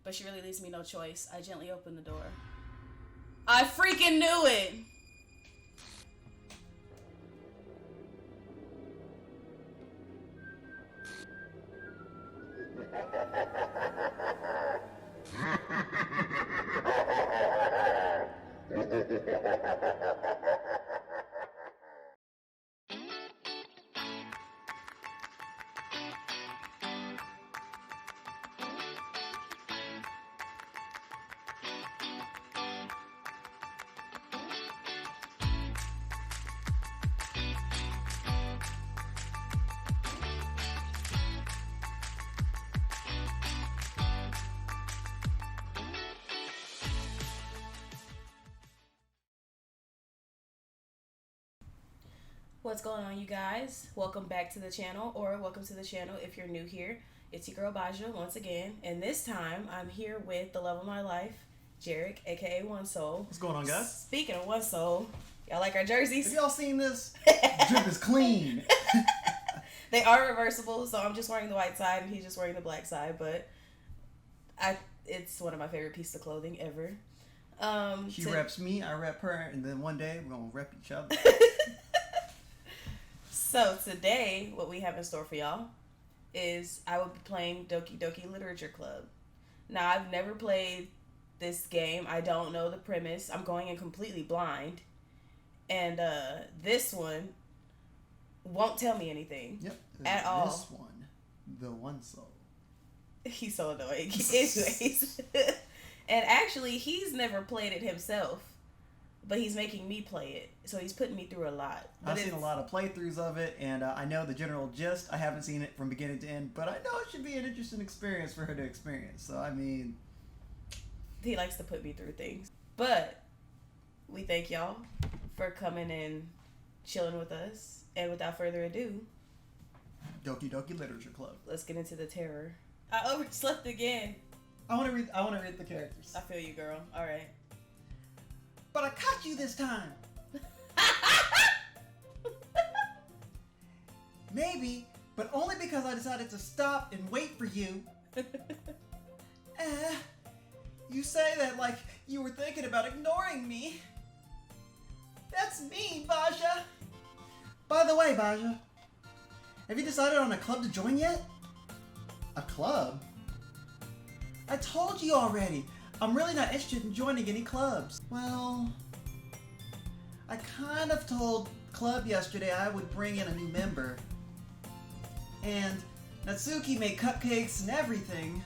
but she really leaves me no choice. I gently open the door. I freaking knew it! What's going on, you guys? Welcome back to the channel, or welcome to the channel if you're new here. It's your girl Baja once again, and this time I'm here with the love of my life, Jarik, aka One Soul. What's going on, guys? Speaking of One Soul, y'all like our jerseys? Have y'all seen this? Drip is clean. They are reversible, so I'm just wearing the white side and he's just wearing the black side, but it's one of my favorite pieces of clothing ever. She reps me, I rep her, and then one day we're gonna rep each other. So today, what we have in store for y'all is I will be playing Doki Doki Literature Club. Now, I've never played this game. I don't know the premise. I'm going in completely blind. And this one won't tell me anything. Yep. At all. This one, the One Soul. He's so annoying. Anyways. And actually, he's never played it himself. But he's making me play it, so he's putting me through a lot. But I've seen a lot of playthroughs of it, and I know the general gist. I haven't seen it from beginning to end, but I know it should be an interesting experience for her to experience. So, I mean... He likes to put me through things. But we thank y'all for coming and chilling with us. And without further ado... Doki Doki Literature Club. Let's get into the terror. I overslept again. I want to read the characters. I feel you, girl. All right. But I caught you this time. Maybe, but only because I decided to stop and wait for you. You say that like you were thinking about ignoring me. That's me, Baja. By the way, Baja, have you decided on a club to join yet? A club? I told you already. I'm really not interested in joining any clubs. Well, I kind of told Club yesterday I would bring in a new member. And Natsuki made cupcakes and everything.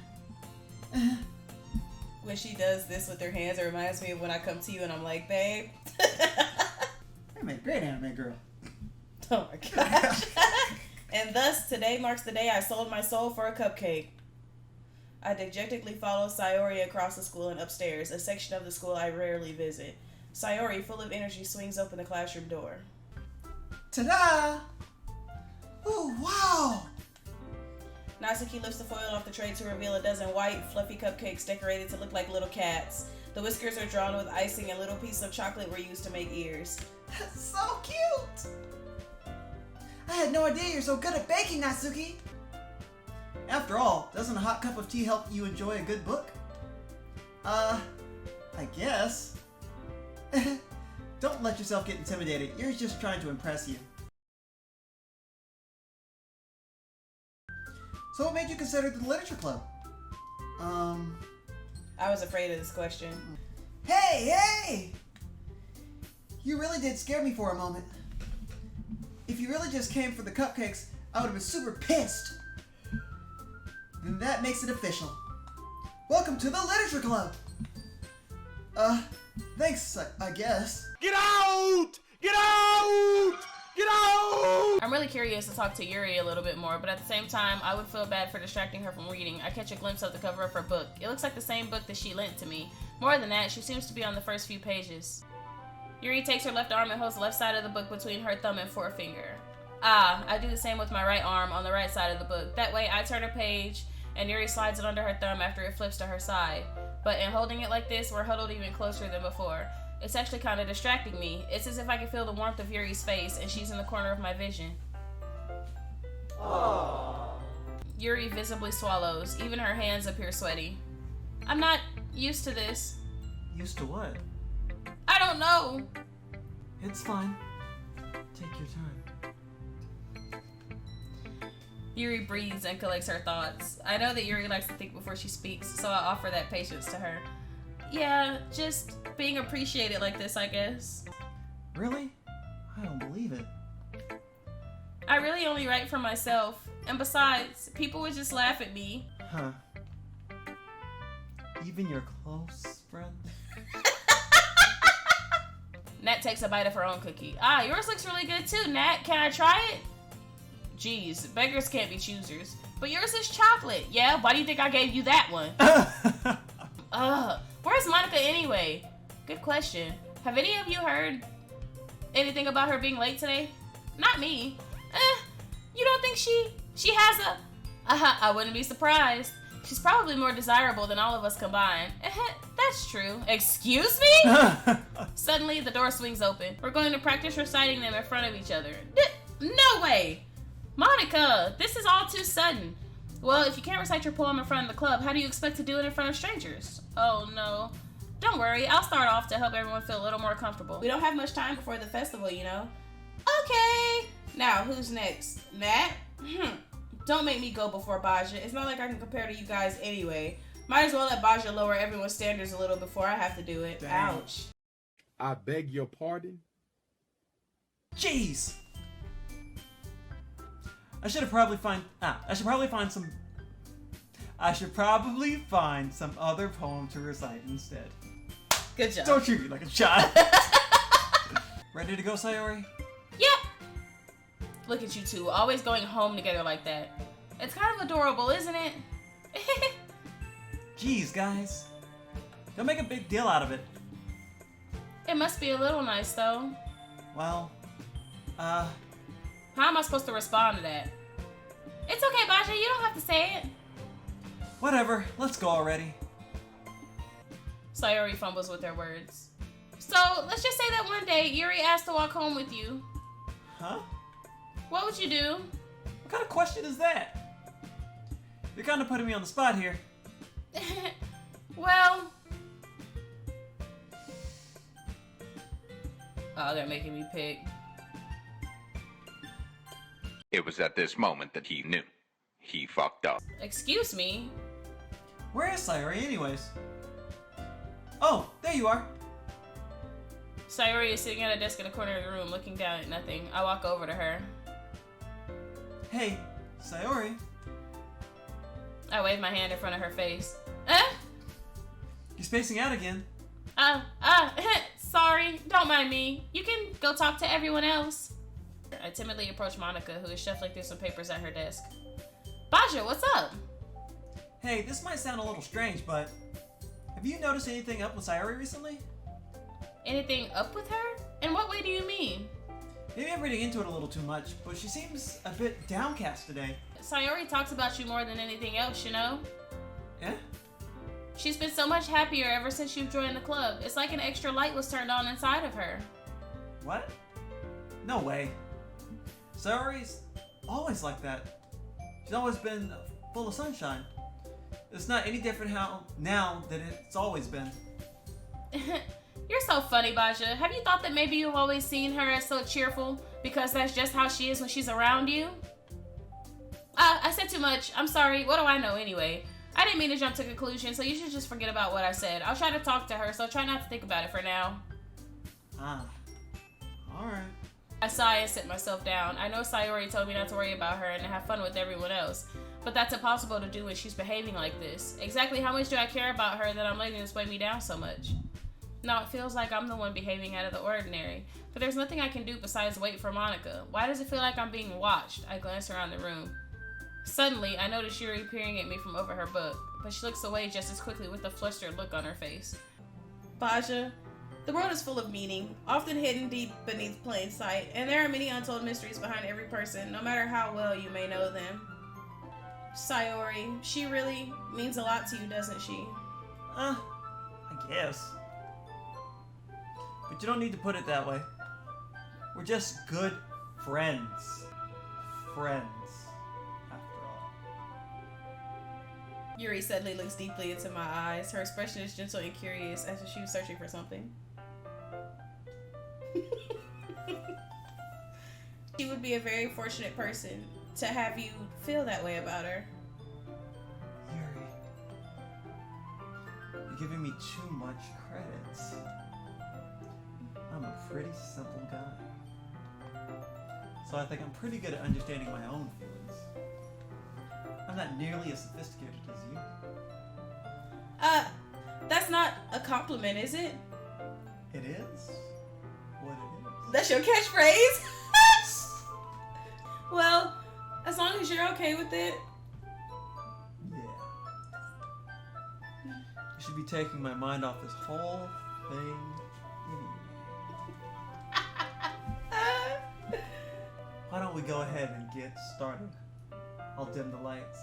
When she does this with her hands, it reminds me of when I come to you and I'm like, babe. I made a great anime girl. Oh my gosh. And thus, today marks the day I sold my soul for a cupcake. I dejectedly follow Sayori across the school and upstairs, a section of the school I rarely visit. Sayori, full of energy, swings open the classroom door. Ta-da! Oh, wow! Natsuki lifts the foil off the tray to reveal a dozen white, fluffy cupcakes decorated to look like little cats. The whiskers are drawn with icing and little pieces of chocolate were used to make ears. That's so cute! I had no idea you're so good at baking, Natsuki! After all, doesn't a hot cup of tea help you enjoy a good book? I guess. Don't let yourself get intimidated. You're just trying to impress you. So what made you consider the literature club? I was afraid of this question. Hey! You really did scare me for a moment. If you really just came for the cupcakes, I would have been super pissed. Then that makes it official. Welcome to the Literature Club! Thanks, I guess. Get out! Get out! Get out! I'm really curious to talk to Yuri a little bit more, but at the same time, I would feel bad for distracting her from reading. I catch a glimpse of the cover of her book. It looks like the same book that she lent to me. More than that, she seems to be on the first few pages. Yuri takes her left arm and holds the left side of the book between her thumb and forefinger. I do the same with my right arm on the right side of the book. That way, I turn a page, and Yuri slides it under her thumb after it flips to her side. But in holding it like this, we're huddled even closer than before. It's actually kind of distracting me. It's as if I can feel the warmth of Yuri's face, and she's in the corner of my vision. Aww. Yuri visibly swallows. Even her hands appear sweaty. I'm not used to this. Used to what? I don't know. It's fine. Take your time. Yuri breathes and collects her thoughts. I know that Yuri likes to think before she speaks, so I offer that patience to her. Yeah, just being appreciated like this, I guess. Really? I don't believe it. I really only write for myself, and besides, people would just laugh at me. Huh. Even your close friend? Nat takes a bite of her own cookie. Ah, yours looks really good too, Nat. Can I try it? Jeez, beggars can't be choosers. But yours is chocolate. Yeah, why do you think I gave you that one? Where's Monika anyway? Good question. Have any of you heard anything about her being late today? Not me. You don't think she has a... I wouldn't be surprised. She's probably more desirable than all of us combined. That's true. Excuse me? Suddenly, the door swings open. We're going to practice reciting them in front of each other. No way! Monika, this is all too sudden. Well, if you can't recite your poem in front of the club, how do you expect to do it in front of strangers? Oh, no. Don't worry, I'll start off to help everyone feel a little more comfortable. We don't have much time before the festival, you know? Okay! Now, who's next? Nat? Don't make me go before Baja. It's not like I can compare to you guys anyway. Might as well let Baja lower everyone's standards a little before I have to do it. Dang. Ouch. I beg your pardon? Jeez! I should probably find some other poem to recite instead. Good job. Don't treat me like a child. Ready to go, Sayori? Yep. Look at you two, always going home together like that. It's kind of adorable, isn't it? Jeez, guys. Don't make a big deal out of it. It must be a little nice, though. Well, How am I supposed to respond to that? It's okay, Baja, you don't have to say it. whatever. Let's go already. Sayori fumbles with her words. So, let's just say that one day, Yuri asked to walk home with you. Huh? What would you do? What kind of question is that? You're kind of putting me on the spot here. Well... Oh, they're making me pick. It was at this moment that he knew. He fucked up. Excuse me? Where is Sayori anyways? Oh, there you are. Sayori is sitting at a desk in the corner of the room, looking down at nothing. I walk over to her. Hey, Sayori. I wave my hand in front of her face. You're spacing out again. Sorry, don't mind me. You can go talk to everyone else. I timidly approach Monika, who is shuffling through some papers at her desk. Baja, what's up? Hey, this might sound a little strange, but have you noticed anything up with Sayori recently? Anything up with her? In what way do you mean? Maybe I'm reading into it a little too much, but she seems a bit downcast today. Sayori talks about you more than anything else, you know? Yeah? She's been so much happier ever since you've joined the club. It's like an extra light was turned on inside of her. What? No way. Sayori's always like that. She's always been full of sunshine. It's not any different now than it's always been. You're so funny, Baja. Have you thought that maybe you've always seen her as so cheerful because that's just how she is when she's around you? I said too much. I'm sorry. What do I know anyway? I didn't mean to jump to conclusions, so you should just forget about what I said. I'll try to talk to her, so try not to think about it for now. Ah. Alright. I sigh and sit myself down. I know Sayori told me not to worry about her and to have fun with everyone else, but that's impossible to do when she's behaving like this. Exactly how much do I care about her that I'm letting this weigh me down so much? Now it feels like I'm the one behaving out of the ordinary, but there's nothing I can do besides wait for Monika. Why does it feel like I'm being watched? I glance around the room. Suddenly, I notice Yuri peering at me from over her book, but she looks away just as quickly with a flustered look on her face. Baja, the world is full of meaning, often hidden deep beneath plain sight, and there are many untold mysteries behind every person, no matter how well you may know them. Sayori, she really means a lot to you, doesn't she? I guess. But you don't need to put it that way. We're just good friends. Friends, after all. Yuri suddenly looks deeply into my eyes. Her expression is gentle and curious as if she was searching for something. She would be a very fortunate person to have you feel that way about her. Yuri, you're giving me too much credit. I'm a pretty simple guy. So I think I'm pretty good at understanding my own feelings. I'm not nearly as sophisticated as you. That's not a compliment, is it? It is what it is. That's your catchphrase? Well, as long as you're okay with it. Yeah. I should be taking my mind off this whole thing. Why don't we go ahead and get started? I'll dim the lights,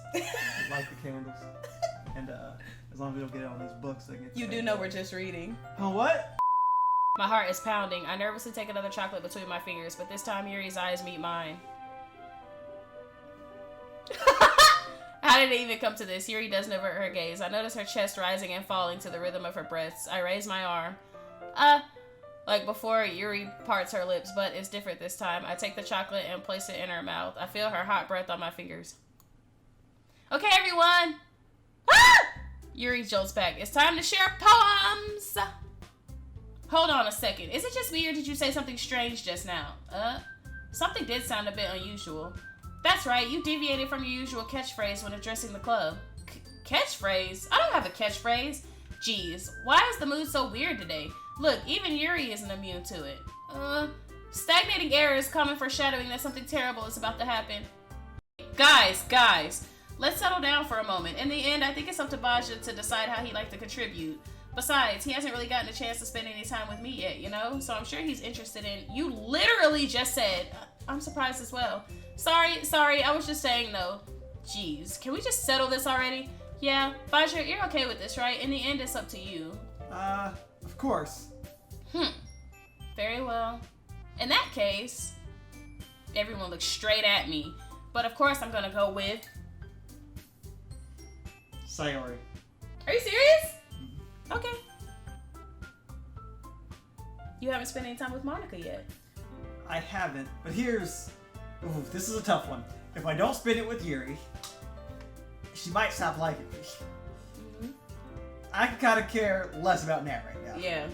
light the candles, and as long as we don't get it on these books, I get. You do know we're just reading. Oh, what? My heart is pounding. I nervously take another chocolate between my fingers, but this time Yuri's eyes meet mine. How did it even come to this? Yuri doesn't avert her gaze. I notice her chest rising and falling to the rhythm of her breaths. I raise my arm. Like before, Yuri parts her lips, but it's different this time. I take the chocolate and place it in her mouth. I feel her hot breath on my fingers. Okay, everyone! Ah! Yuri jolts back. It's time to share poems! Hold on a second. Is it just me or did you say something strange just now? Something did sound a bit unusual. That's right, you deviated from your usual catchphrase when addressing the club. Catchphrase? I don't have a catchphrase. Jeez, why is the mood so weird today? Look, even Yuri isn't immune to it. Stagnating air is common foreshadowing that something terrible is about to happen. Guys, let's settle down for a moment. In the end, I think it's up to Baja to decide how he'd like to contribute. Besides, he hasn't really gotten a chance to spend any time with me yet, you know? So I'm sure he's interested in... You literally just said... I'm surprised as well. Sorry, I was just saying though. Jeez, can we just settle this already? Yeah, Baja, you're okay with this, right? In the end, it's up to you. Of course. Very well. In that case, everyone looks straight at me. But of course, I'm gonna go with... Sayori. Are you serious? Okay. You haven't spent any time with Monika yet. I haven't, but here's... Ooh, this is a tough one. If I don't spin it with Yuri, she might stop liking me. Mm-hmm. I kind of care less about Nat right now. Yeah.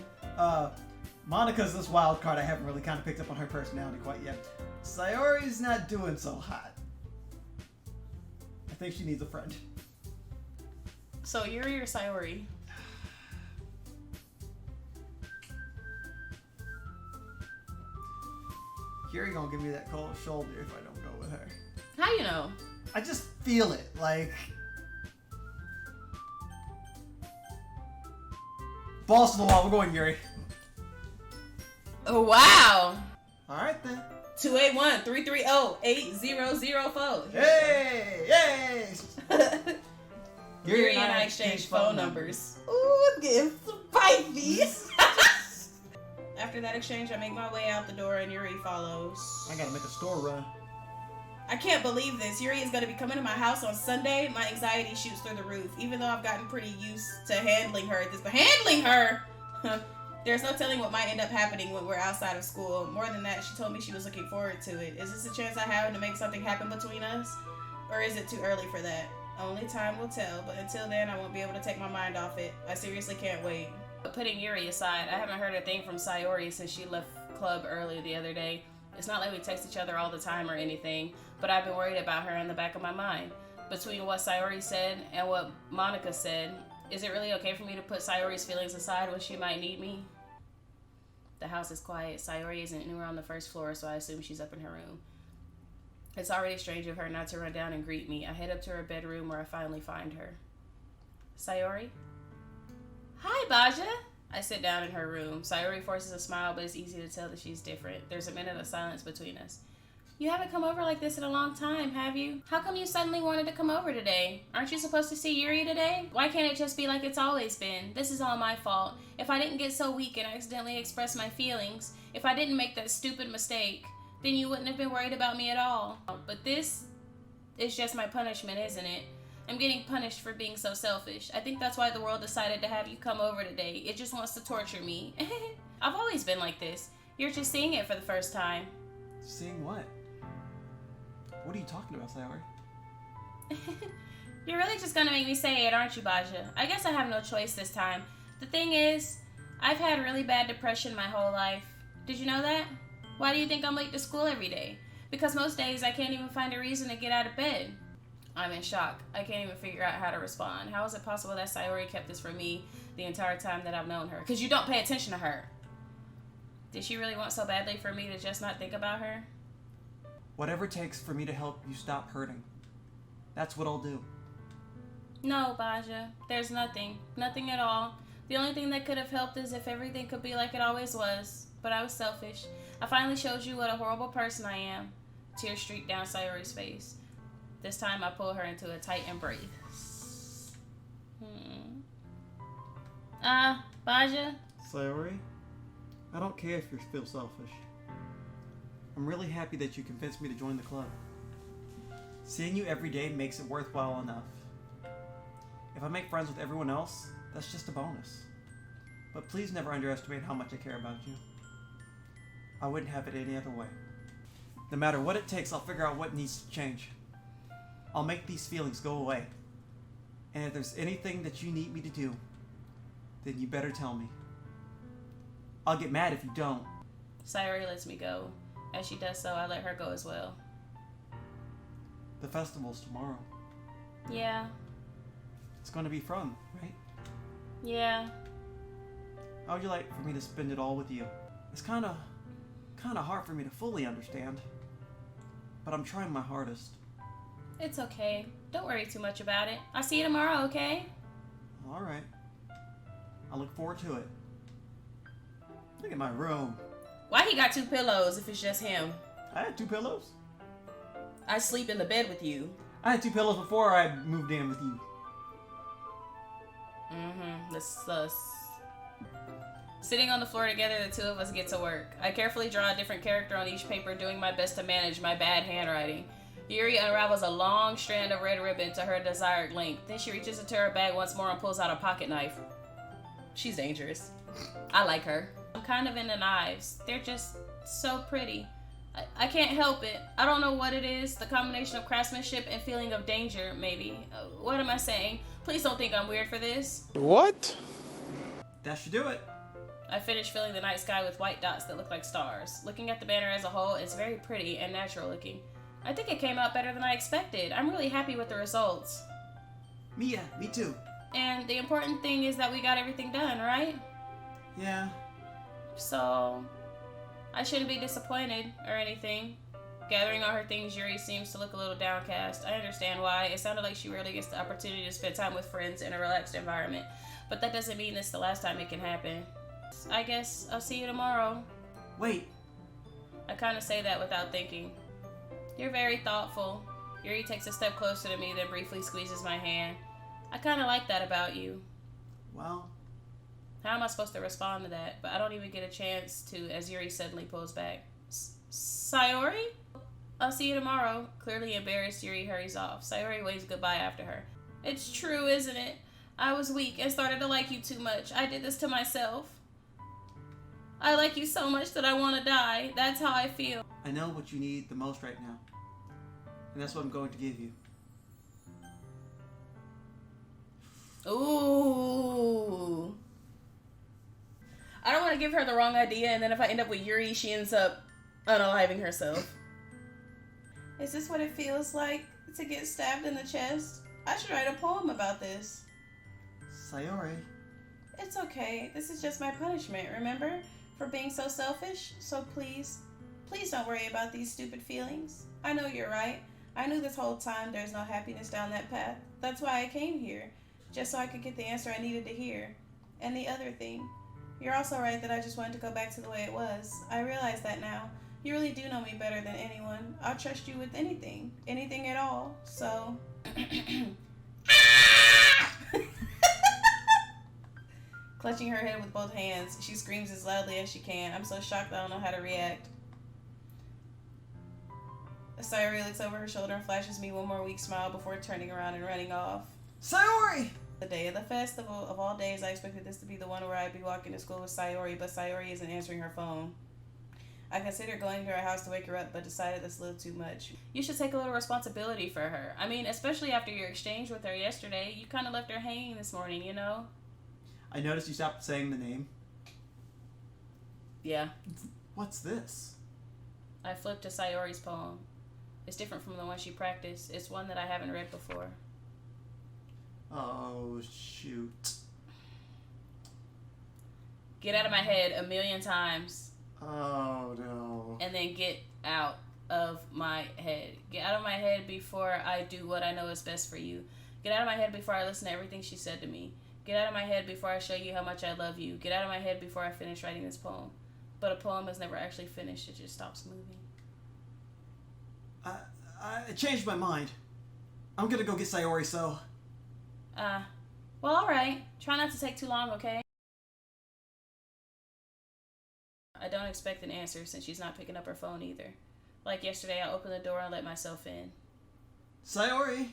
Monika's this wild card. I haven't really kind of picked up on her personality quite yet. Sayori's not doing so hot. I think she needs a friend. So Yuri or Sayori? Yuri gonna give me that cold shoulder if I don't go with her. How you know? I just feel it, like... Balls to the wall, we're going Yuri. Oh, wow. Alright then. 281-330-8004. Hey! Yay! Yuri and I exchanged phone numbers. Ooh, it's getting spicy. After that exchange, I make my way out the door and Yuri follows. I gotta make a store run. I can't believe this. Yuri is going to be coming to my house on Sunday. My anxiety shoots through the roof, even though I've gotten pretty used to handling her at this. But handling her! There's no telling what might end up happening when we're outside of school. More than that, she told me she was looking forward to it. Is this a chance I have to make something happen between us? Or is it too early for that? Only time will tell, but until then, I won't be able to take my mind off it. I seriously can't wait. But putting Yuri aside, I haven't heard a thing from Sayori since she left club early the other day. It's not like we text each other all the time or anything, but I've been worried about her in the back of my mind. Between what Sayori said and what Monika said, is it really okay for me to put Sayori's feelings aside when she might need me? The house is quiet. Sayori isn't anywhere on the first floor, so I assume she's up in her room. It's already strange of her not to run down and greet me. I head up to her bedroom where I finally find her. Sayori? Hi, Baja! I sit down in her room. Sayori forces a smile, but it's easy to tell that she's different. There's a minute of silence between us. You haven't come over like this in a long time, have you? How come you suddenly wanted to come over today? Aren't you supposed to see Yuri today? Why can't it just be like it's always been? This is all my fault. If I didn't get so weak and accidentally express my feelings, if I didn't make that stupid mistake, then you wouldn't have been worried about me at all. But this is just my punishment, isn't it? I'm getting punished for being so selfish. I think that's why the world decided to have you come over today. It just wants to torture me. I've always been like this. You're just seeing it for the first time. Seeing what? What are you talking about, Sayori? You're really just gonna make me say it, aren't you, Baja? I guess I have no choice this time. The thing is, I've had really bad depression my whole life. Did you know that? Why do you think I'm late to school every day? Because most days I can't even find a reason to get out of bed. I'm in shock. I can't even figure out how to respond. How is it possible that Sayori kept this from me the entire time that I've known her? Because you don't pay attention to her. Did she really want so badly for me to just not think about her? Whatever it takes for me to help you stop hurting. That's what I'll do. No, Baja. There's nothing. Nothing at all. The only thing that could have helped is if everything could be like it always was. But I was selfish. I finally showed you what a horrible person I am. Tears streaked down Sayori's face. This time I pull her into a tight embrace. Baja? Sayori, I don't care if you feel selfish. I'm really happy that you convinced me to join the club. Seeing you every day makes it worthwhile enough. If I make friends with everyone else, that's just a bonus. But please never underestimate how much I care about you. I wouldn't have it any other way. No matter what it takes, I'll figure out what needs to change. I'll make these feelings go away. And if there's anything that you need me to do, then you better tell me. I'll get mad if you don't. Sayori lets me go. As she does so, I let her go as well. The festival's tomorrow. Yeah. It's gonna be fun, right? Yeah. How would you like for me to spend it all with you? It's kinda hard for me to fully understand. But I'm trying my hardest. It's okay. Don't worry too much about it. I'll see you tomorrow, okay? Alright. I look forward to it. Look at my room. Why he got 2 pillows if it's just him? I had 2 pillows. I sleep in the bed with you. I had 2 pillows before I moved in with you. That's sus. Sitting on the floor together, the two of us get to work. I carefully draw a different character on each paper, doing my best to manage my bad handwriting. Yuri unravels a long strand of red ribbon to her desired length. Then she reaches into her bag once more and pulls out a pocket knife. She's dangerous. I like her. I'm kind of into knives. They're just so pretty. I can't help it. I don't know what it is. The combination of craftsmanship and feeling of danger, maybe. What am I saying? Please don't think I'm weird for this. What? That should do it. I finished filling the night sky with white dots that look like stars. Looking at the banner as a whole, it's very pretty and natural looking. I think it came out better than I expected. I'm really happy with the results. Me too. And the important thing is that we got everything done, right? Yeah. So, I shouldn't be disappointed or anything. Gathering all her things, Yuri seems to look a little downcast. I understand why. It sounded like she rarely gets the opportunity to spend time with friends in a relaxed environment. But that doesn't mean it's the last time it can happen. I guess I'll see you tomorrow. Wait. I kind of say that without thinking. You're very thoughtful. Yuri takes a step closer to me, then briefly squeezes my hand. I kind of like that about you. Well. How am I supposed to respond to that? But I don't even get a chance to, as Yuri suddenly pulls back. Sayori? I'll see you tomorrow. Clearly embarrassed, Yuri hurries off. Sayori waves goodbye after her. It's true, isn't it? I was weak and started to like you too much. I did this to myself. I like you so much that I want to die. That's how I feel. I know what you need the most right now. And that's what I'm going to give you. Ooh. I don't want to give her the wrong idea, and then if I end up with Yuri, she ends up unaliving herself. Is this what it feels like to get stabbed in the chest? I should write a poem about this. Sayori. It's okay. This is just my punishment, remember? For being so selfish. So please don't worry about these stupid feelings. I know you're right. I knew this whole time there's no happiness down that path. That's why I came here. Just so I could get the answer I needed to hear. And the other thing. You're also right that I just wanted to go back to the way it was. I realize that now. You really do know me better than anyone. I'll trust you with anything. Anything at all. So... Clutching her head with both hands, she screams as loudly as she can. I'm so shocked I don't know how to react. Sayori looks over her shoulder and flashes me one more weak smile before turning around and running off. Sayori! The day of the festival. Of all days, I expected this to be the one where I'd be walking to school with Sayori, but Sayori isn't answering her phone. I considered going to her house to wake her up, but decided that's a little too much. You should take a little responsibility for her. I mean, especially after your exchange with her yesterday. You kind of left her hanging this morning, you know? I noticed you stopped saying the name. Yeah. What's this? I flipped to Sayori's poem. It's different from the one she practiced. It's one that I haven't read before. Oh, shoot. Get out of my head 1,000,000 times. Oh, no. And then get out of my head. Get out of my head before I do what I know is best for you. Get out of my head before I listen to everything she said to me. Get out of my head before I show you how much I love you. Get out of my head before I finish writing this poem. But a poem is never actually finished. It just stops moving. I changed my mind. I'm gonna go get Sayori, so... Well, alright. Try not to take too long, okay? I don't expect an answer since she's not picking up her phone either. Like yesterday, I opened the door and let myself in. Sayori!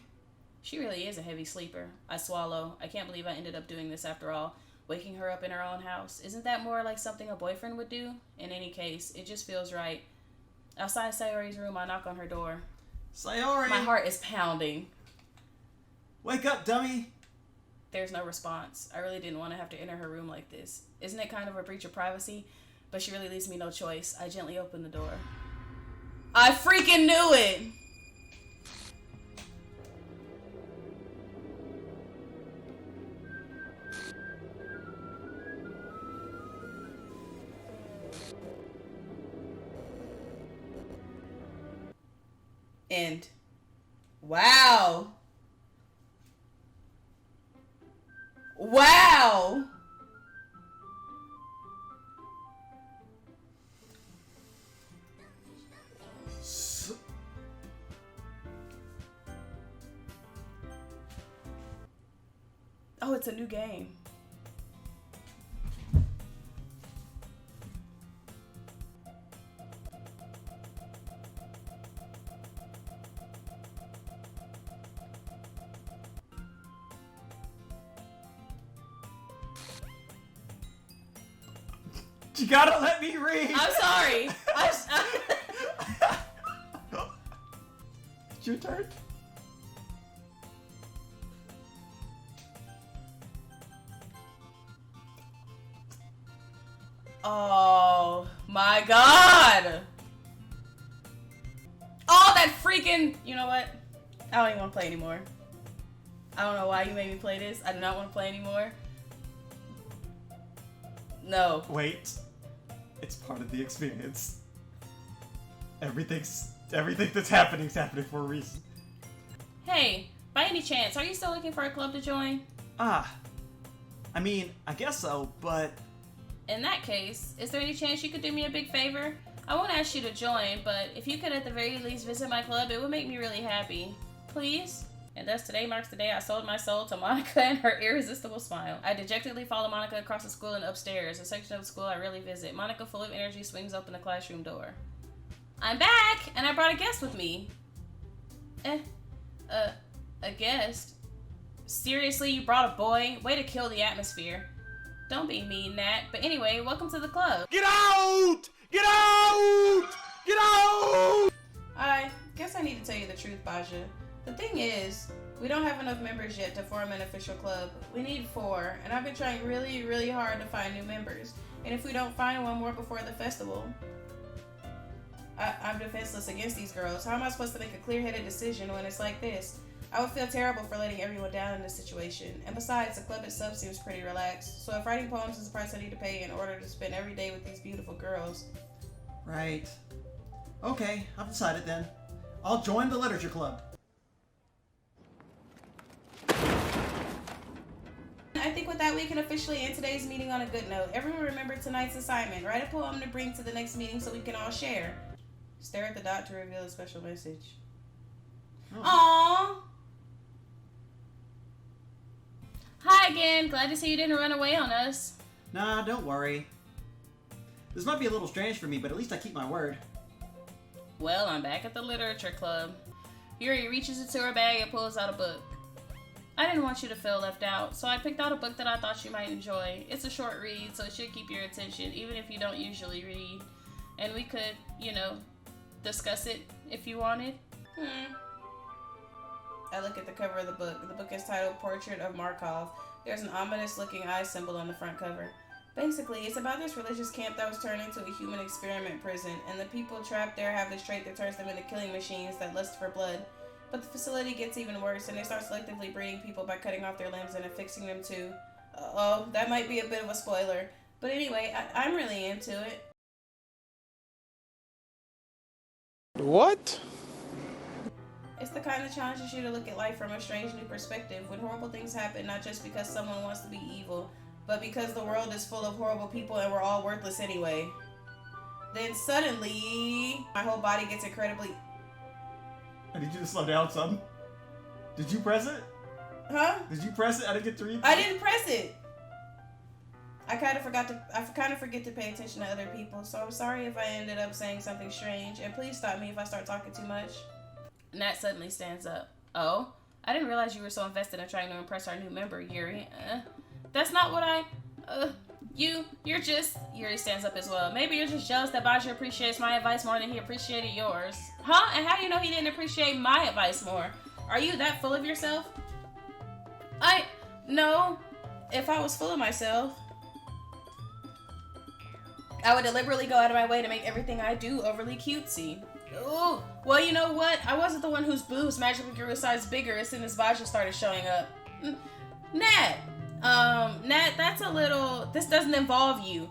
She really is a heavy sleeper. I swallow. I can't believe I ended up doing this after all. Waking her up in her own house. Isn't that more like something a boyfriend would do? In any case, it just feels right. Outside Sayori's room, I knock on her door. Sayori! My heart is pounding. Wake up, dummy! There's no response. I really didn't want to have to enter her room like this. Isn't it kind of a breach of privacy? But she really leaves me no choice. I gently open the door. I freaking knew it! End. Wow. Wow. Oh, it's a new game. You gotta let me read! I'm sorry. It's your turn. Oh my god! Oh, that freaking... You know what? I don't even want to play anymore. I don't know why you made me play this. I do not want to play anymore. No. Wait. It's part of the experience. Everything that's happening is happening for a reason. Hey, by any chance, are you still looking for a club to join? I mean, I guess so, but... In that case, is there any chance you could do me a big favor? I won't ask you to join, but if you could at the very least visit my club, it would make me really happy. Please? And thus today marks the day I sold my soul to Monika and her irresistible smile. I dejectedly follow Monika across the school and upstairs, a section of the school I rarely visit. Monika, full of energy, swings open the classroom door. I'm back, and I brought a guest with me. A guest? Seriously, you brought a boy? Way to kill the atmosphere. Don't be mean, Nat. But anyway, welcome to the club. Get out! Get out! Get out! I guess I need to tell you the truth, Baja. The thing is, we don't have enough members yet to form an official club. We need 4, and I've been trying really, really hard to find new members. And if we don't find one more before the festival, I'm defenseless against these girls. How am I supposed to make a clear-headed decision when it's like this? I would feel terrible for letting everyone down in this situation. And besides, the club itself seems pretty relaxed. So if writing poems is the price I need to pay in order to spend every day with these beautiful girls... Right. Okay, I've decided then. I'll join the literature club. I think with that we can officially end today's meeting on a good note. Everyone remember tonight's assignment. Write a poem to bring to the next meeting so we can all share. Stare at the dot to reveal a special message. Oh. Aww! Hi again. Glad to see you didn't run away on us. Nah, don't worry. This might be a little strange for me, but at least I keep my word. Well, I'm back at the literature club. Yuri reaches into her bag and pulls out a book. I didn't want you to feel left out, so I picked out a book that I thought you might enjoy. It's a short read, so it should keep your attention, even if you don't usually read. And we could, discuss it if you wanted. I look at the cover of the book. The book is titled Portrait of Markov. There's an ominous-looking eye symbol on the front cover. Basically, it's about this religious camp that was turned into a human experiment prison, and the people trapped there have this trait that turns them into killing machines that lust for blood. But the facility gets even worse, and they start selectively breeding people by cutting off their limbs and affixing them to... oh, that might be a bit of a spoiler. But anyway, I'm really into it. What? It's the kind that challenges you to look at life from a strange new perspective, when horrible things happen not just because someone wants to be evil, but because the world is full of horrible people and we're all worthless anyway. Then suddenly, my whole body gets incredibly... I need you to slow down, son. Did you press it? Huh? Did you press it? I didn't get to read it. I didn't press it! I kind of forget to pay attention to other people, so I'm sorry if I ended up saying something strange, and please stop me if I start talking too much. Nat suddenly stands up. Oh? I didn't realize you were so invested in trying to impress our new member, Yuri. That's not what you're just... Yuri stands up as well. Maybe you're just jealous that Baja appreciates my advice more than he appreciated yours. Huh? And how do you know he didn't appreciate my advice more? Are you that full of yourself? No. If I was full of myself, I would deliberately go out of my way to make everything I do overly cutesy. Ooh. Well, you know what? I wasn't the one whose boobs magically grew a size bigger as soon as Baja started showing up. Nat, that's a little... This doesn't involve you.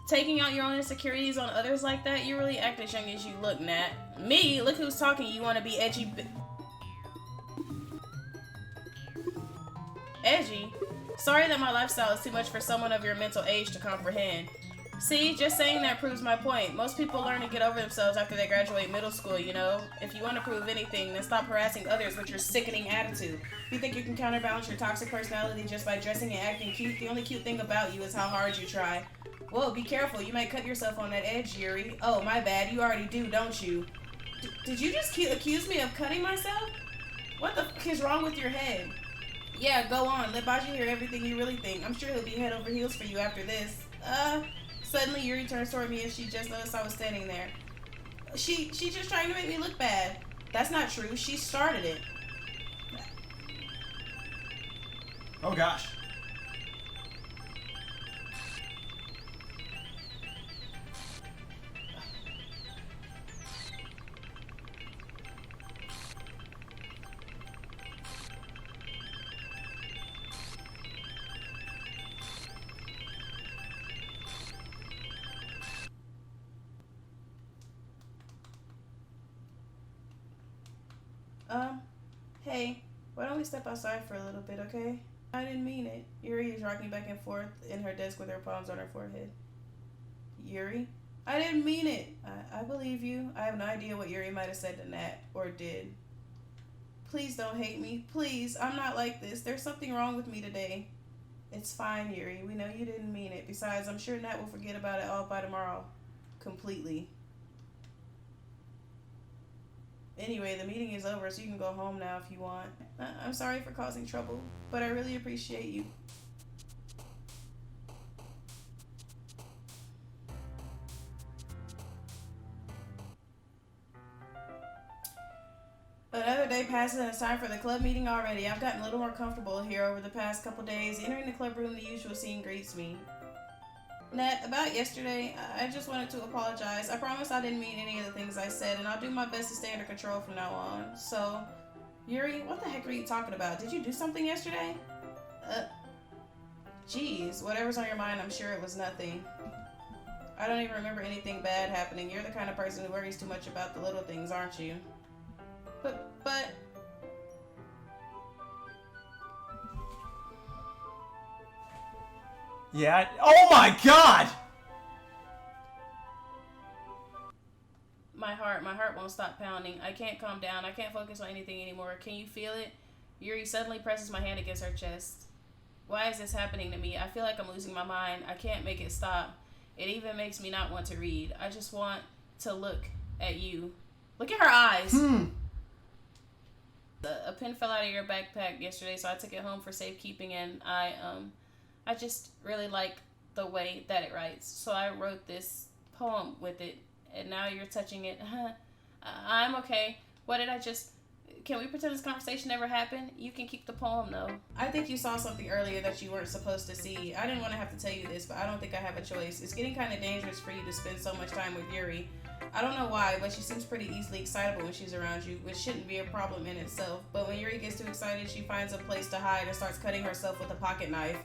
Taking out your own insecurities on others like that, you really act as young as you look, Nat. Me? Look who's talking. You want to be edgy... Edgy? Sorry that my lifestyle is too much for someone of your mental age to comprehend. See, just saying that proves my point. Most people learn to get over themselves after they graduate middle school, you know? If you want to prove anything, then stop harassing others with your sickening attitude. You think you can counterbalance your toxic personality just by dressing and acting cute? The only cute thing about you is how hard you try. Whoa, be careful. You might cut yourself on that edge, Yuri. Oh, my bad. You already do, don't you? Did you just accuse me of cutting myself? What the f*** is wrong with your head? Yeah, go on. Let Baji hear everything you really think. I'm sure he'll be head over heels for you after this. Suddenly Yuri turns toward me and she just noticed I was standing there. She's just trying to make me look bad. That's not true. She started it. Oh gosh. Hey, why don't we step outside for a little bit, okay? I didn't mean it. Yuri is rocking back and forth in her desk with her palms on her forehead. Yuri? I didn't mean it. I believe you. I have no idea what Yuri might have said to Nat, or did. Please don't hate me. Please, I'm not like this. There's something wrong with me today. It's fine, Yuri. We know you didn't mean it. Besides, I'm sure Nat will forget about it all by tomorrow. Completely. Anyway, the meeting is over, so you can go home now if you want. I'm sorry for causing trouble, but I really appreciate you. Another day passes and it's time for the club meeting already. I've gotten a little more comfortable here over the past couple days. Entering the club room, the usual scene greets me. Nat, about yesterday, I just wanted to apologize. I promise I didn't mean any of the things I said, and I'll do my best to stay under control from now on. So, Yuri, what the heck are you talking about? Did you do something yesterday? Geez, whatever's on your mind, I'm sure it was nothing. I don't even remember anything bad happening. You're the kind of person who worries too much about the little things, aren't you? But... Yeah. Oh my god! My heart won't stop pounding. I can't calm down. I can't focus on anything anymore. Can you feel it? Yuri suddenly presses my hand against her chest. Why is this happening to me? I feel like I'm losing my mind. I can't make it stop. It even makes me not want to read. I just want to look at you. Look at her eyes. A pen fell out of your backpack yesterday, so I took it home for safekeeping, and I just really like the way that it writes. So I wrote this poem with it, and now you're touching it. I'm okay. What did I just... Can we pretend this conversation never happened? You can keep the poem, though. I think you saw something earlier that you weren't supposed to see. I didn't want to have to tell you this, but I don't think I have a choice. It's getting kind of dangerous for you to spend so much time with Yuri. I don't know why, but she seems pretty easily excitable when she's around you, which shouldn't be a problem in itself. But when Yuri gets too excited, she finds a place to hide and starts cutting herself with a pocket knife.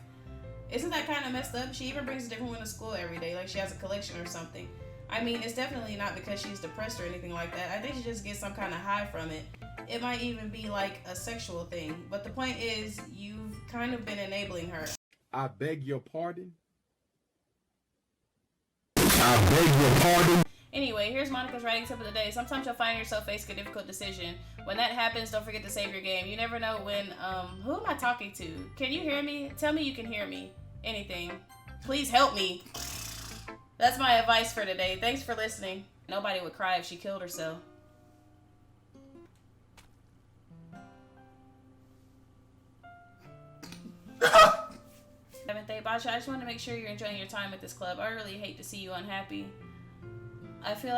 Isn't that kind of messed up? She even brings a different one to school every day, like she has a collection or something. I mean, it's definitely not because she's depressed or anything like that. I think she just gets some kind of high from it. It might even be like a sexual thing. But the point is, you've kind of been enabling her. I beg your pardon? Anyway, here's Monika's writing tip of the day. Sometimes you'll find yourself facing a difficult decision. When that happens, don't forget to save your game. You never know when, who am I talking to? Can you hear me? Tell me you can hear me. Anything. Please help me. That's my advice for today. Thanks for listening. Nobody would cry if she killed herself. Seventh day, Basha, I just want to make sure you're enjoying your time at this club. I really hate to see you unhappy. I feel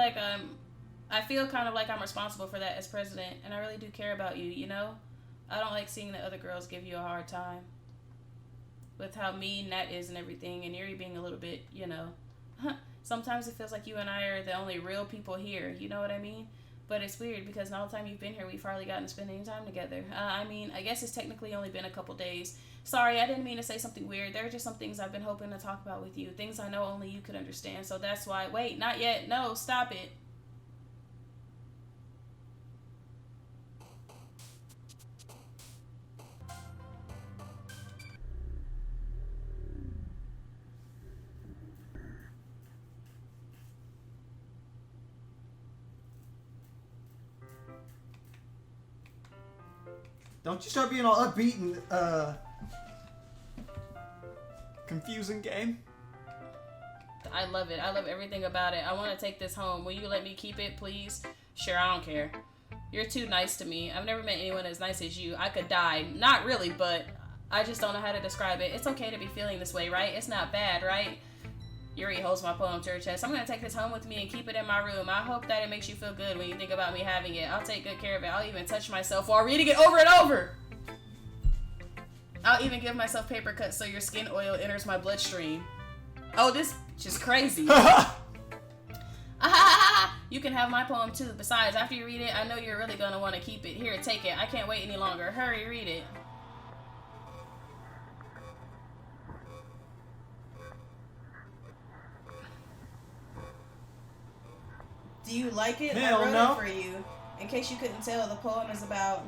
kind of like I'm responsible for that as president, and I really do care about you, you know? I don't like seeing the other girls give you a hard time. With how mean Nat is and everything, and Yuri being a little bit, you know. Sometimes it feels like you and I are the only real people here, you know what I mean? But it's weird because all the time you've been here, we've hardly gotten to spend any time together. I guess it's technically only been a couple days. Sorry, I didn't mean to say something weird. There are just some things I've been hoping to talk about with you. Things I know only you could understand. So that's why... Wait, not yet. No, stop it. Don't you start being all upbeat and, confusing, game. I love it. I love everything about it. I want to take this home. Will you let me keep it, please? Sure, I don't care. You're too nice to me. I've never met anyone as nice as you. I could die. Not really, but I just don't know how to describe it. It's okay to be feeling this way, right? It's not bad, right? Yuri holds my poem to her chest. I'm going to take this home with me and keep it in my room. I hope that it makes you feel good when you think about me having it. I'll take good care of it. I'll even touch myself while reading it over and over. I'll even give myself paper cuts so your skin oil enters my bloodstream. Oh, this is just crazy. You can have my poem too. Besides, after you read it, I know you're really going to want to keep it. Here, take it. I can't wait any longer. Hurry, read it. Do you like it? Hell I wrote no. it for you. In case you couldn't tell, the poem is about...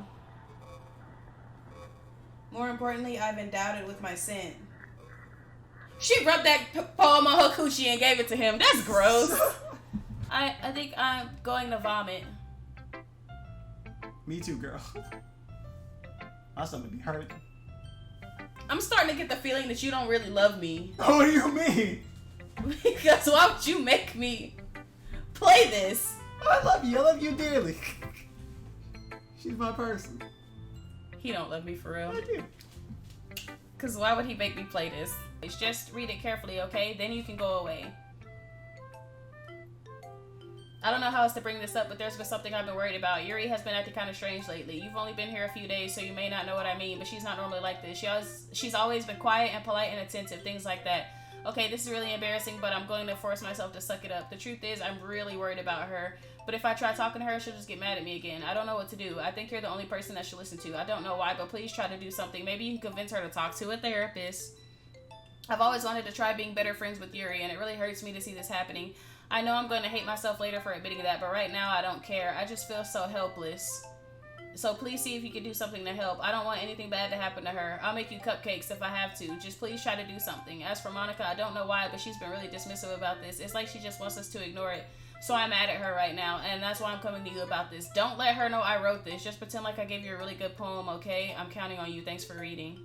More importantly, I've endowed it with my scent. She rubbed that poem on her coochie and gave it to him. That's gross. I think I'm going to vomit. Me too, girl. My stomach be hurting. I'm starting to get the feeling that you don't really love me. What do you mean? Because why would you make me play this? I love you. I love you dearly. She's my person. He don't love me for real. I do. Because why would he make me play this? It's just read it carefully, okay? Then you can go away. I don't know how else to bring this up, but there's been something I've been worried about. Yuri has been acting kind of strange lately. You've only been here a few days, so you may not know what I mean, but she's not normally like this. She's always been quiet and polite and attentive, things like that. Okay, this is really embarrassing, but I'm going to force myself to suck it up. The truth is, I'm really worried about her. But if I try talking to her, she'll just get mad at me again. I don't know what to do. I think you're the only person that she'll listen to. I don't know why, but please try to do something. Maybe you can convince her to talk to a therapist. I've always wanted to try being better friends with Yuri, and it really hurts me to see this happening. I know I'm going to hate myself later for admitting that, but right now I don't care. I just feel so helpless. So please see if you can do something to help. I don't want anything bad to happen to her. I'll make you cupcakes if I have to. Just please try to do something. As for Monika, I don't know why, but she's been really dismissive about this. It's like she just wants us to ignore it. So I'm mad at her right now, and that's why I'm coming to you about this. Don't let her know I wrote this. Just pretend like I gave you a really good poem, okay? I'm counting on you. Thanks for reading.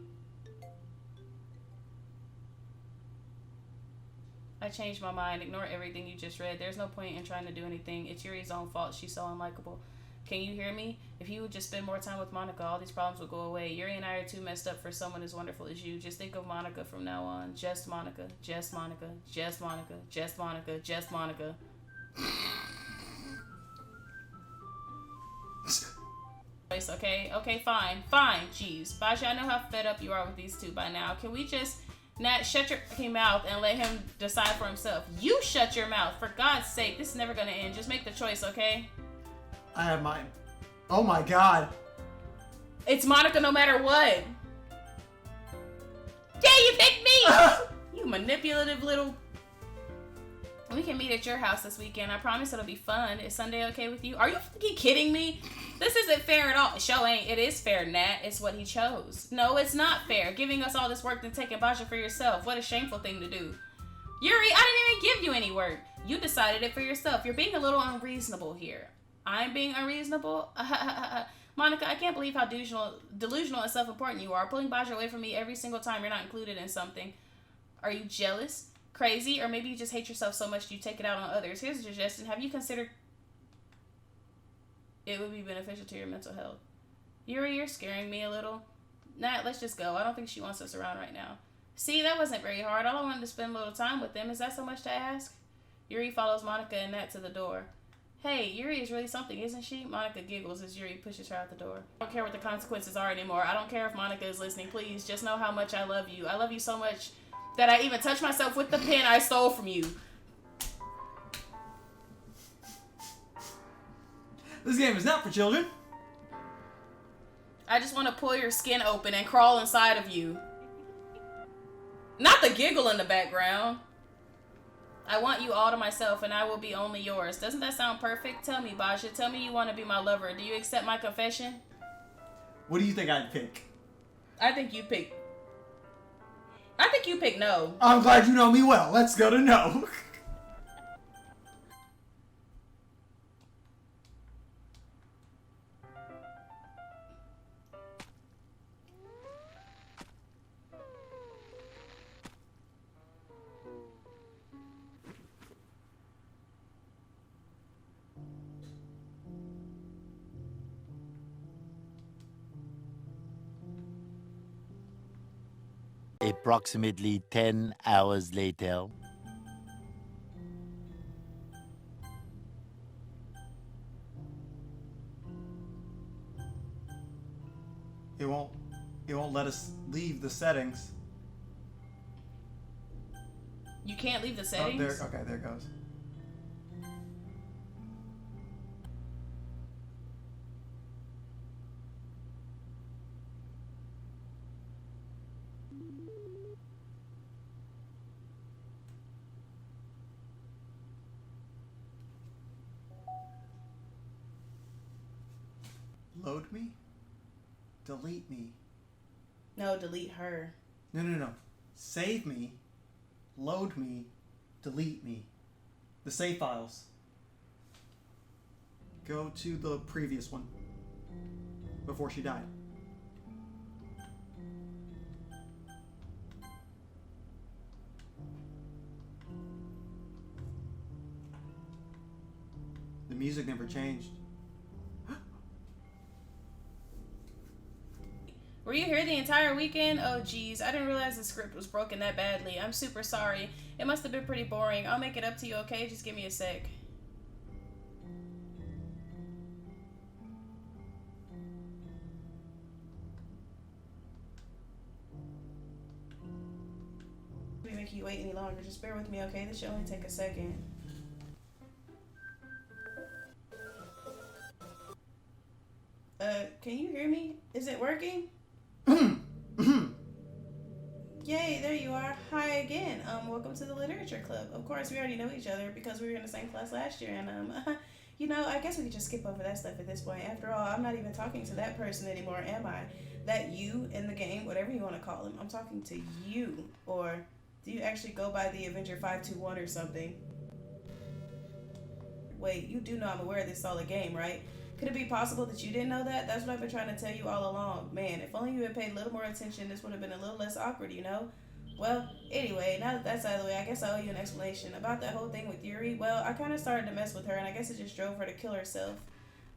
I changed my mind. Ignore everything you just read. There's no point in trying to do anything. It's Yuri's own fault. She's so unlikable. Can you hear me? If you would just spend more time with Monika, all these problems would go away. Yuri and I are too messed up for someone as wonderful as you. Just think of Monika from now on. Just Monika. Just Monika. Just Monika. Just Monika. Just Monika. Okay, fine. Jeez. Baja, I know how fed up you are with these two by now. Can we just not shut your fucking mouth and let him decide for himself? You shut your mouth. For God's sake, this is never gonna end. Just make the choice, okay? I have mine. Oh my god. It's Monika no matter what. Yeah, you picked me! You manipulative little... We can meet at your house this weekend. I promise it'll be fun. Is Sunday okay with you? Are you fucking kidding me? This isn't fair at all. Show ain't. It is fair, Nat. It's what he chose. No, it's not fair. Giving us all this work then taking Baja for yourself. What a shameful thing to do. Yuri, I didn't even give you any work. You decided it for yourself. You're being a little unreasonable here. I'm being unreasonable? Monika, I can't believe how delusional and self-important you are. Pulling Baja away from me every single time you're not included in something. Are you jealous? Crazy? Or maybe you just hate yourself so much you take it out on others. Here's a suggestion. Have you considered it would be beneficial to your mental health? Yuri, you're scaring me a little. Nat, let's just go. I don't think she wants us around right now. See, that wasn't very hard. All I wanted to spend a little time with them. Is that so much to ask? Yuri follows Monika and Nat to the door. Hey, Yuri is really something, isn't she? Monika giggles as Yuri pushes her out the door. I don't care what the consequences are anymore. I don't care if Monika is listening. Please, just know how much I love you. I love you so much that I even touched myself with the pen I stole from you. This game is not for children. I just want to pull your skin open and crawl inside of you. Not the giggle in the background. I want you all to myself and I will be only yours. Doesn't that sound perfect? Tell me, Baja. Tell me you want to be my lover. Do you accept my confession? What do you think I'd pick? I think you pick no. I'm glad you know me well. Let's go to no. Approximately 10 hours later. It won't let us leave the settings. You can't leave the settings? Okay, there it goes. Load me? Delete me. No, delete her. No. Save me. Load me. Delete me. The save files. Go to the previous one. Before she died. The music never changed. Were you here the entire weekend? Oh, geez. I didn't realize the script was broken that badly. I'm super sorry. It must have been pretty boring. I'll make it up to you, okay? Just give me a sec. Let me make you wait any longer. Just bear with me, okay? This should only take a second. Can you hear me? Is it working? Yay, there you are. Hi again. Welcome to the literature club. Of course, we already know each other because we were in the same class last year, and you know, I guess we could just skip over that stuff at this point. After all, I'm not even talking to that person anymore, am I? That you in the game, whatever you want to call him. I'm talking to you. Or do you actually go by the Avenger 521 or something? Wait, you do know I'm aware this is all a game, right? Could it be possible that you didn't know that? That's what I've been trying to tell you all along. Man, if only you had paid a little more attention, this would have been a little less awkward, you know? Well, anyway, now that that's out of the way, I guess I owe you an explanation. About that whole thing with Yuri, well, I kind of started to mess with her, and I guess it just drove her to kill herself.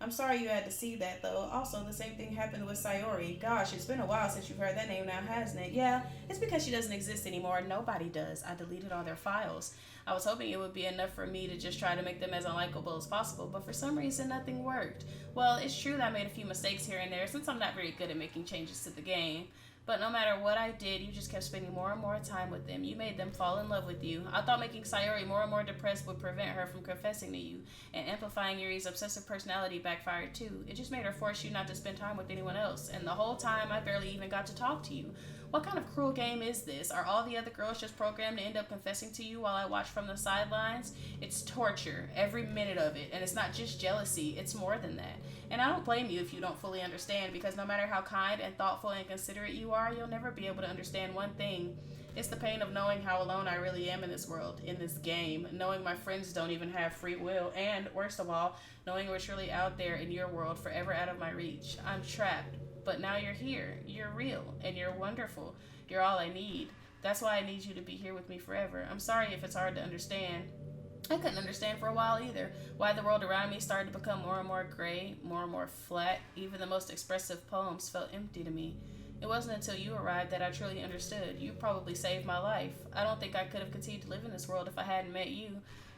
I'm sorry you had to see that, though. Also, the same thing happened with Sayori. Gosh, it's been a while since you've heard that name now, hasn't it? Yeah, it's because she doesn't exist anymore. Nobody does. I deleted all their files. I was hoping it would be enough for me to just try to make them as unlikable as possible, but for some reason, nothing worked. Well, it's true that I made a few mistakes here and there, since I'm not very good at making changes to the game. But no matter what I did, you just kept spending more and more time with them. You made them fall in love with you. I thought making Sayori more and more depressed would prevent her from confessing to you, and amplifying Yuri's obsessive personality backfired too. It just made her force you not to spend time with anyone else, and the whole time I barely even got to talk to you. What kind of cruel game is this? Are all the other girls just programmed to end up confessing to you while I watch from the sidelines? It's torture, every minute of it, and it's not just jealousy, it's more than that. And I don't blame you if you don't fully understand, because no matter how kind and thoughtful and considerate you are, you'll never be able to understand one thing. It's the pain of knowing how alone I really am in this world, in this game, knowing my friends don't even have free will, and, worst of all, knowing we're truly out there in your world, forever out of my reach. I'm trapped, but now you're here. You're real, and you're wonderful. You're all I need. That's why I need you to be here with me forever. I'm sorry if it's hard to understand. I couldn't understand for a while either why the world around me started to become more and more gray, more and more flat. Even the most expressive poems felt empty to me. It wasn't until you arrived that I truly understood. You probably saved my life. I don't think I could have continued to live in this world if I hadn't met you.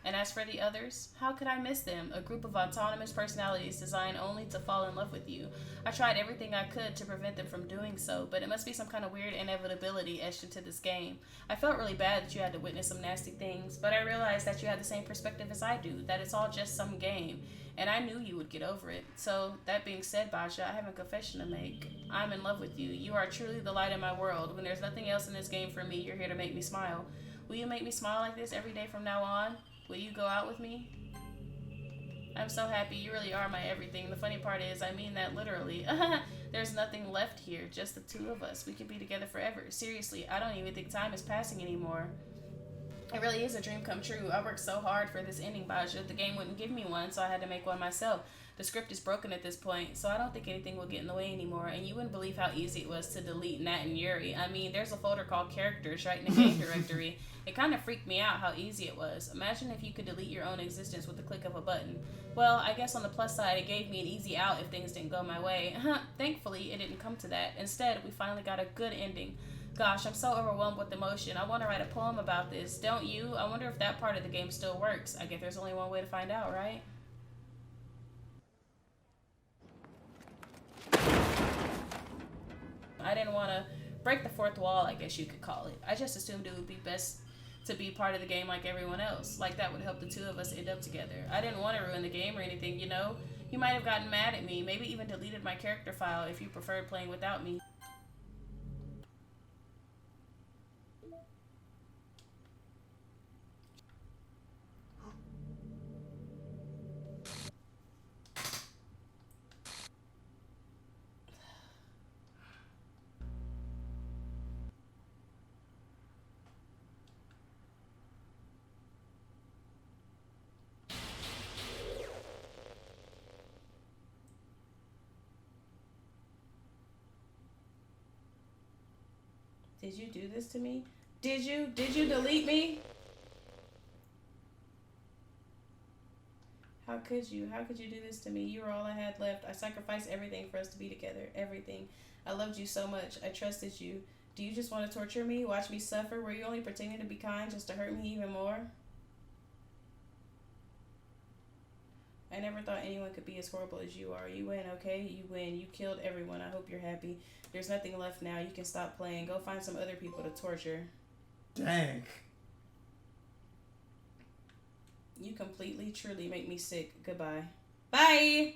And as for the others, how could I miss them? A group of autonomous personalities designed only to fall in love with you. I tried everything I could to prevent them from doing so, but it must be some kind of weird inevitability etched into this game. I felt really bad that you had to witness some nasty things, but I realized that you had the same perspective as I do, that it's all just some game, and I knew you would get over it. So, that being said, Basha, I have a confession to make. I'm in love with you. You are truly the light in my world. When there's nothing else in this game for me, you're here to make me smile. Will you make me smile like this every day from now on? Will you go out with me? I'm so happy. You really are my everything. The funny part is, I mean that literally. There's nothing left here, just the two of us. We could be together forever. Seriously, I don't even think time is passing anymore. It really is a dream come true. I worked so hard for this ending, Baja. The game wouldn't give me one, so I had to make one myself. The script is broken at this point, so I don't think anything will get in the way anymore. And you wouldn't believe how easy it was to delete Nat and Yuri. I mean, there's a folder called Characters right in the game directory. It kind of freaked me out how easy it was. Imagine if you could delete your own existence with the click of a button. Well, I guess on the plus side, it gave me an easy out if things didn't go my way. Thankfully, it didn't come to that. Instead, we finally got a good ending. Gosh, I'm so overwhelmed with emotion. I want to write a poem about this. Don't you? I wonder if that part of the game still works. I guess there's only one way to find out, right? I didn't want to break the fourth wall, I guess you could call it. I just assumed it would be best to be part of the game like everyone else. Like that would help the two of us end up together. I didn't want to ruin the game or anything, you know? You might have gotten mad at me, maybe even deleted my character file if you preferred playing without me. Did you do this to me? Did you? Did you delete me? How could you? How could you do this to me? You were all I had left. I sacrificed everything for us to be together. Everything. I loved you so much. I trusted you. Do you just want to torture me? Watch me suffer? Were you only pretending to be kind just to hurt me even more? I never thought anyone could be as horrible as you are. You win, okay? You win. You killed everyone. I hope you're happy. There's nothing left now. You can stop playing. Go find some other people to torture. Dang. You completely, truly make me sick. Goodbye. Bye!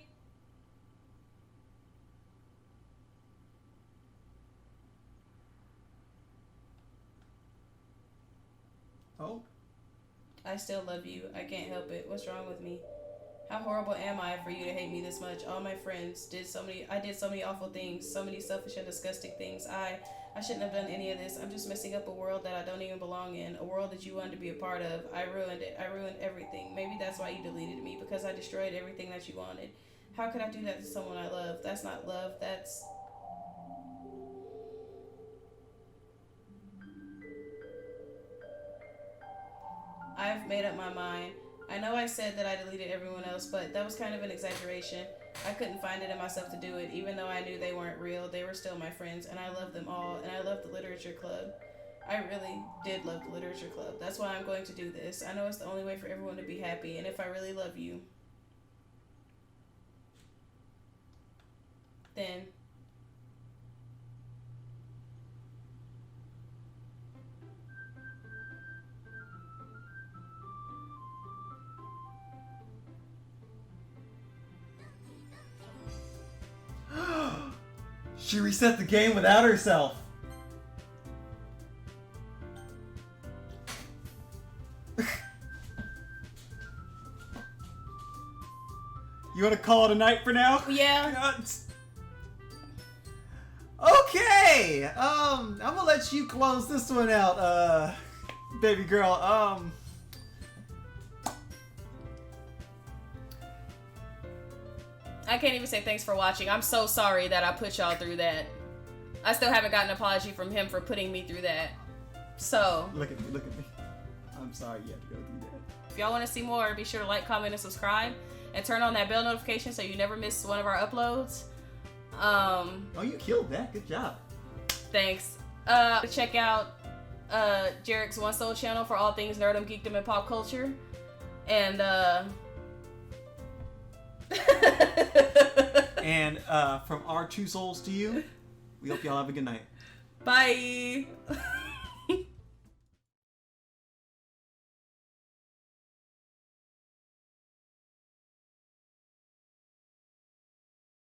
Oh? I still love you. I can't help it. What's wrong with me? How horrible am I for you to hate me this much? All my friends I did so many awful things, so many selfish and disgusting things. I shouldn't have done any of this. I'm just messing up a world that I don't even belong in, a world that you wanted to be a part of. I ruined it. I ruined everything. Maybe that's why you deleted me, because I destroyed everything that you wanted. How could I do that to someone I love? That's not love. That's... I've made up my mind. I know I said that I deleted everyone else, but that was kind of an exaggeration. I couldn't find it in myself to do it, even though I knew they weren't real. They were still my friends, and I loved them all, and I loved the literature club. I really did love the literature club. That's why I'm going to do this. I know it's the only way for everyone to be happy, and if I really love you, then... She reset the game without herself. You want to call it a night for now? Yeah. Okay. I'm gonna let you close this one out, baby girl. I can't even say thanks for watching. I'm so sorry that I put y'all through that. I still haven't gotten an apology from him for putting me through that. So, Look at me. I'm sorry you had to go through that. if y'all want to see more, be sure to like, comment, and subscribe. And turn on that bell notification so you never miss one of our uploads. Oh, you killed that. Good job. Thanks. Check out Jarik's One Soul channel for all things nerdom, geekdom, and pop culture. And And from our two souls to you, we hope y'all have a good night. bye.